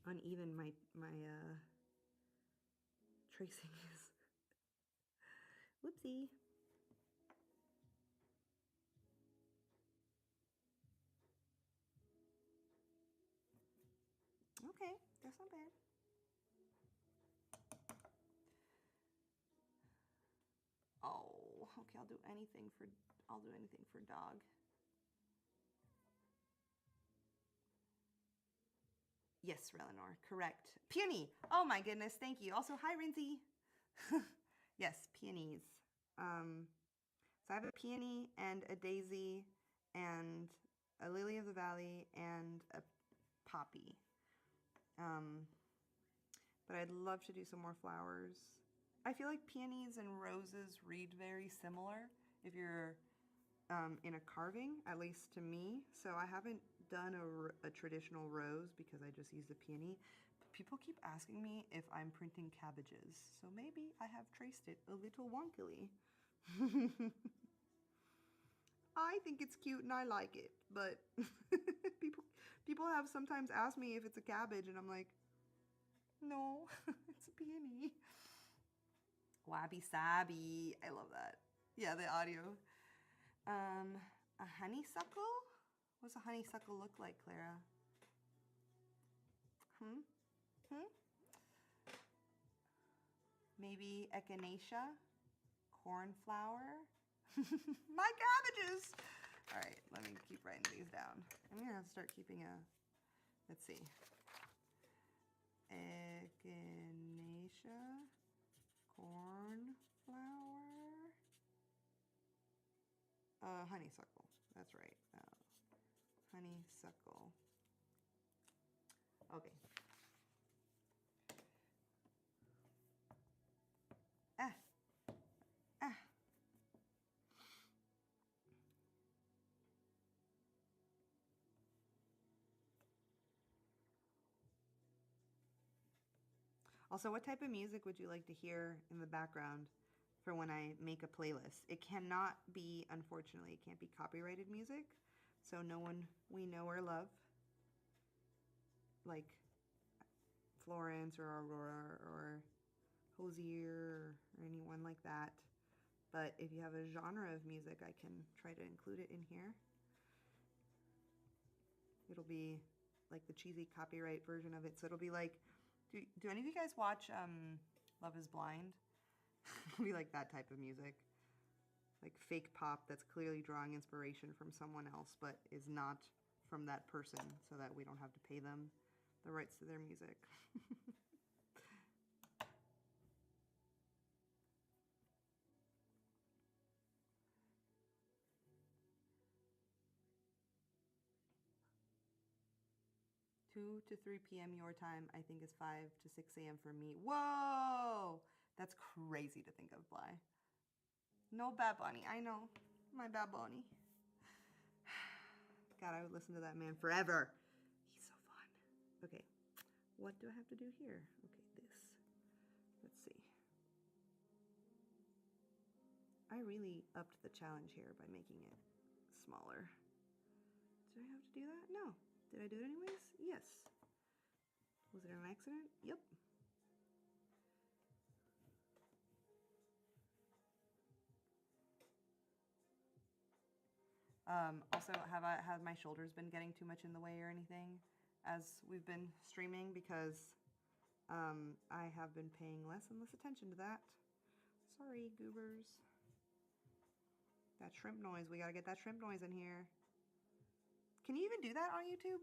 uneven my tracing is. Whoopsie. Okay, that's not bad. Oh, okay, I'll do anything for dog. Yes, Relinor, correct. Peony. Oh my goodness, thank you. Also, hi, Rinzy. Yes, peonies. So I have a peony and a daisy and a lily of the valley and a poppy. But I'd love to do some more flowers. I feel like peonies and roses read very similar if you're in a carving, at least to me. So I haven't done a traditional rose because I just use the peony. But people keep asking me if I'm printing cabbages. So maybe I have traced it a little wonkily. I think it's cute and I like it, but people have sometimes asked me if it's a cabbage, and I'm like, no, it's a peony. Wabi sabi. I love that. Yeah, the audio. A honeysuckle? What's a honeysuckle look like, Clara? Maybe echinacea? Cornflower? My cabbages! All right, let me keep writing these down. I'm gonna have to start keeping a, let's see. Echinacea, cornflower, honeysuckle. That's right. Honeysuckle. Okay. Also, what type of music would you like to hear in the background for when I make a playlist? It cannot be, unfortunately, it can't be copyrighted music, so no one we know or love, like Florence or Aurora or Hosier or anyone like that. But if you have a genre of music, I can try to include it in here. It'll be like the cheesy copyright version of it. So it'll be like, do any of you guys watch Love is Blind? It'll be like that type of music. Like fake pop that's clearly drawing inspiration from someone else, but is not from that person, so that we don't have to pay them the rights to their music. 2 to 3 p.m. your time, I think is 5 to 6 a.m. for me. Whoa! That's crazy to think of, Bly. No Bad Bunny. I know. My Bad Bunny. God, I would listen to that man forever. He's so fun. Okay. What do I have to do here? Okay, this. Let's see. I really upped the challenge here by making it smaller. Did I have to do that? No. Did I do it anyways? Yes. Was it an accident? Yep. Also, have my shoulders been getting too much in the way or anything as we've been streaming? Because I have been paying less and less attention to that. Sorry, goobers. That shrimp noise. We gotta get that shrimp noise in here. Can you even do that on YouTube?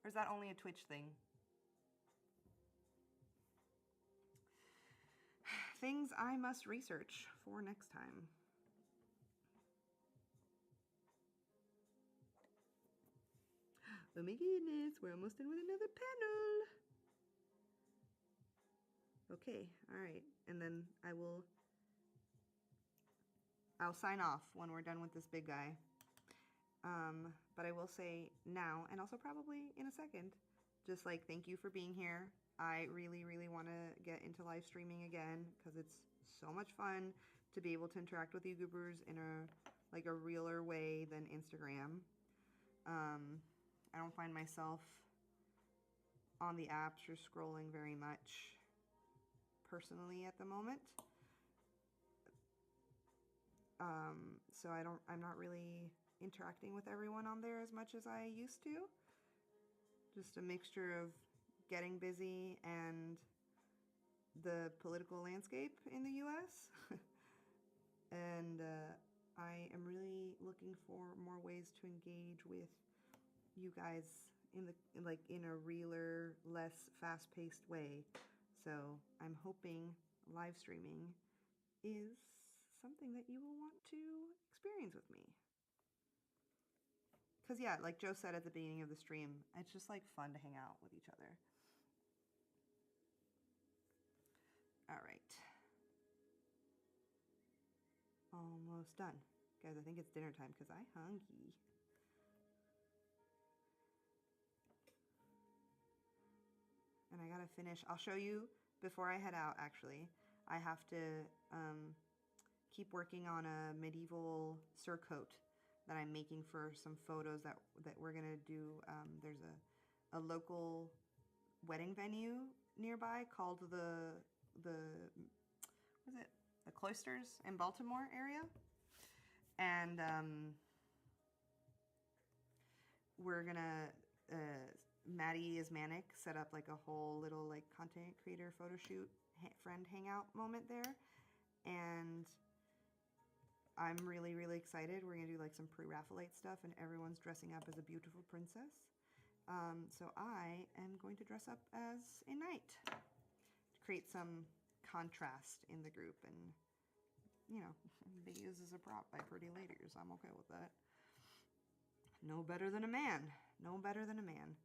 Or is that only a Twitch thing? Things I must research for next time. Oh my goodness, we're almost done with another panel. Okay, all right. And then I'll sign off when we're done with this big guy. But I will say now, and also probably in a second, just like thank you for being here. I really, really want to get into live streaming again because it's so much fun to be able to interact with you goobers in a realer way than Instagram. I don't find myself on the apps or scrolling very much personally at the moment. So I'm not really interacting with everyone on there as much as I used to. Just a mixture of getting busy and the political landscape in the US. And I am really looking for more ways to engage with you guys in a realer, less fast-paced way. So I'm hoping live streaming is something that you will want to experience with me. Because yeah, like Joe said at the beginning of the stream, it's just like fun to hang out with each other. All right. Almost done. Guys, I think it's dinner time because I'm hungry. And I gotta finish. I'll show you before I head out, actually. I have to keep working on a medieval surcoat that I'm making for some photos that we're gonna do. There's a local wedding venue nearby called the what is it? The Cloisters in Baltimore area. And we're gonna Maddie is Manic set up like a whole little like content creator photo shoot friend hangout moment there, and I'm really, really excited. We're gonna do like some pre-Raphaelite stuff and everyone's dressing up as a beautiful princess. So I am going to dress up as a knight to create some contrast in the group and, you know, be used as a prop by pretty ladies. I'm okay with that. No better than a man. No better than a man.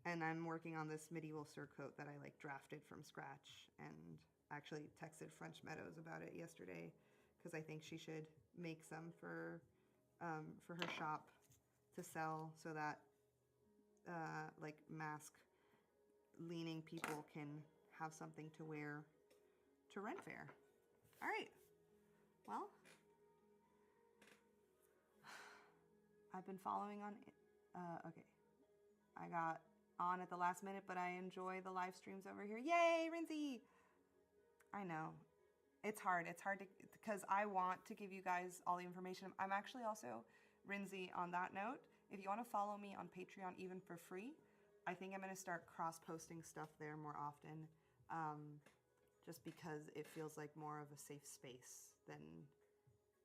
And I'm working on this medieval surcoat that I like drafted from scratch and actually texted French Meadows about it yesterday because I think she should make some for her shop to sell so that like mask leaning people can have something to wear to Ren Fair. All right. Well, I've been following on, okay. I got on at the last minute, but I enjoy the live streams over here. Yay, Rinzy! I know. It's hard. It's hard to, because I want to give you guys all the information. I'm actually also, Rinzy, on that note, if you want to follow me on Patreon even for free, I think I'm going to start cross-posting stuff there more often, just because it feels like more of a safe space than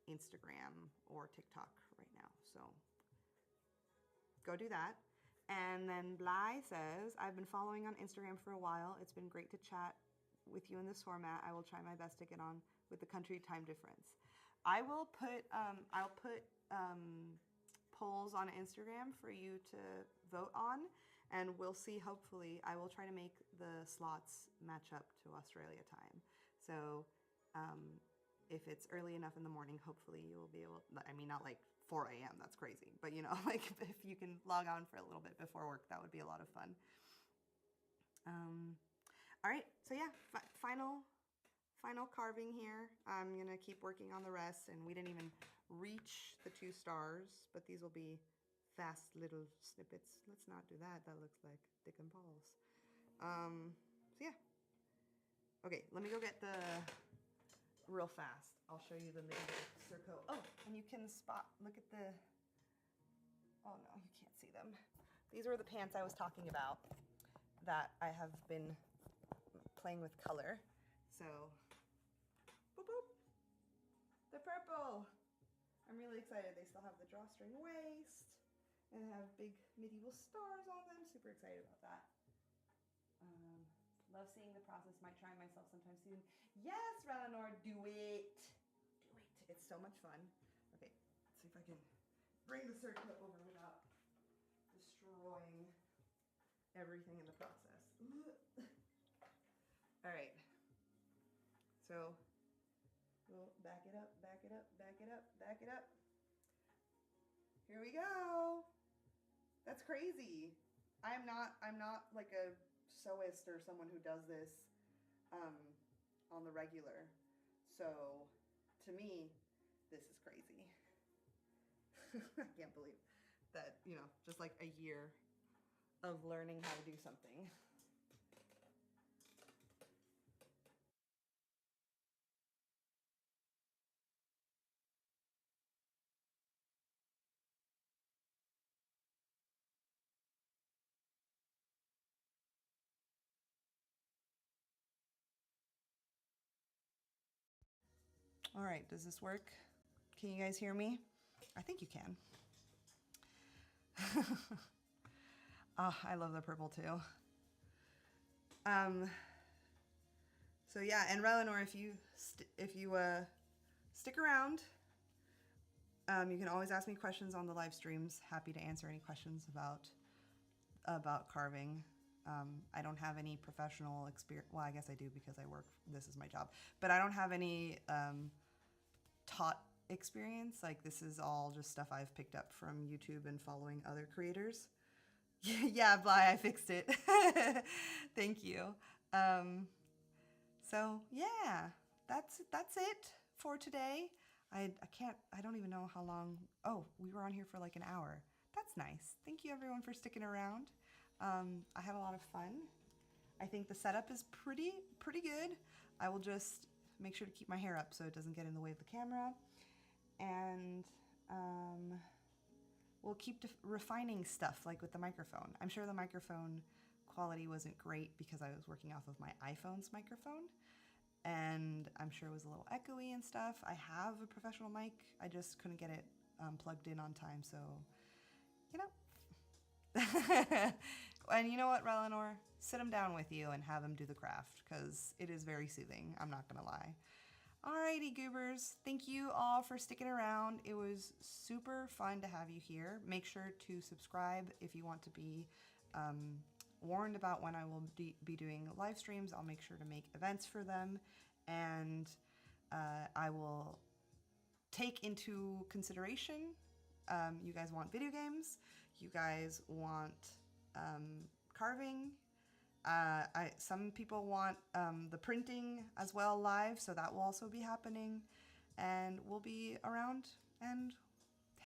Instagram or TikTok right now. So go do that. And then Bly says, I've been following on Instagram for a while. It's been great to chat with you in this format. I will try my best to get on with the country time difference. I will put, I'll put polls on Instagram for you to vote on, and we'll see. Hopefully, I will try to make the slots match up to Australia time. So if it's early enough in the morning, hopefully you will be able, I mean, not like 4 a.m., that's crazy. But, you know, like if you can log on for a little bit before work, that would be a lot of fun. All right, so yeah, final final carving here. I'm gonna keep working on the rest, and we didn't even reach the 2 stars, but these will be fast little snippets. Let's not do that. That looks like dick and balls. So yeah. Okay, let me go get the real fast. I'll show you the medieval surcoat. Oh, and you can spot, look at the, oh no, you can't see them. These are the pants I was talking about that I have been playing with color. So, boop boop, the purple. I'm really excited. They still have the drawstring waist and have big medieval stars on them. Super excited about that. Love seeing the process. Might try myself sometime soon. Yes, Eleanor, do it. Do it. It's so much fun. Okay, let's see if I can bring the circlet over without destroying everything in the process. All right. So we'll back it up, back it up, back it up, back it up. Here we go. That's crazy. I'm not like a sewist or someone who does this on the regular. So to me, this is crazy. I can't believe that, you know, just like a year of learning how to do something. All right, does this work? Can you guys hear me? I think you can. Oh, I love the purple too. So yeah, and Relinor, if you stick around, you can always ask me questions on the live streams. Happy to answer any questions about carving. I don't have any professional experience. Well, I guess I do because I work. This is my job, but I don't have any taught experience. Like, this is all just stuff I've picked up from YouTube and following other creators. Yeah, Bly, I fixed it. Thank you. So yeah, that's it for today. I don't even know how long. Oh, we were on here for like an hour. That's nice. Thank you everyone for sticking around. I had a lot of fun. I think the setup is pretty good. I will just make sure to keep my hair up so it doesn't get in the way of the camera. And we'll keep refining stuff, like with the microphone. I'm sure the microphone quality wasn't great because I was working off of my iPhone's microphone, and I'm sure it was a little echoey and stuff. I have a professional mic. I just couldn't get it plugged in on time, so, you know. And you know what, Relinor? Sit him down with you and have him do the craft, because it is very soothing. I'm not gonna lie. Alrighty, goobers. Thank you all for sticking around. It was super fun to have you here. Make sure to subscribe if you want to be warned about when I will be doing live streams. I'll make sure to make events for them, and I will take into consideration you guys want video games, you guys want carving. Some people want the printing as well live, so that will also be happening, and we'll be around and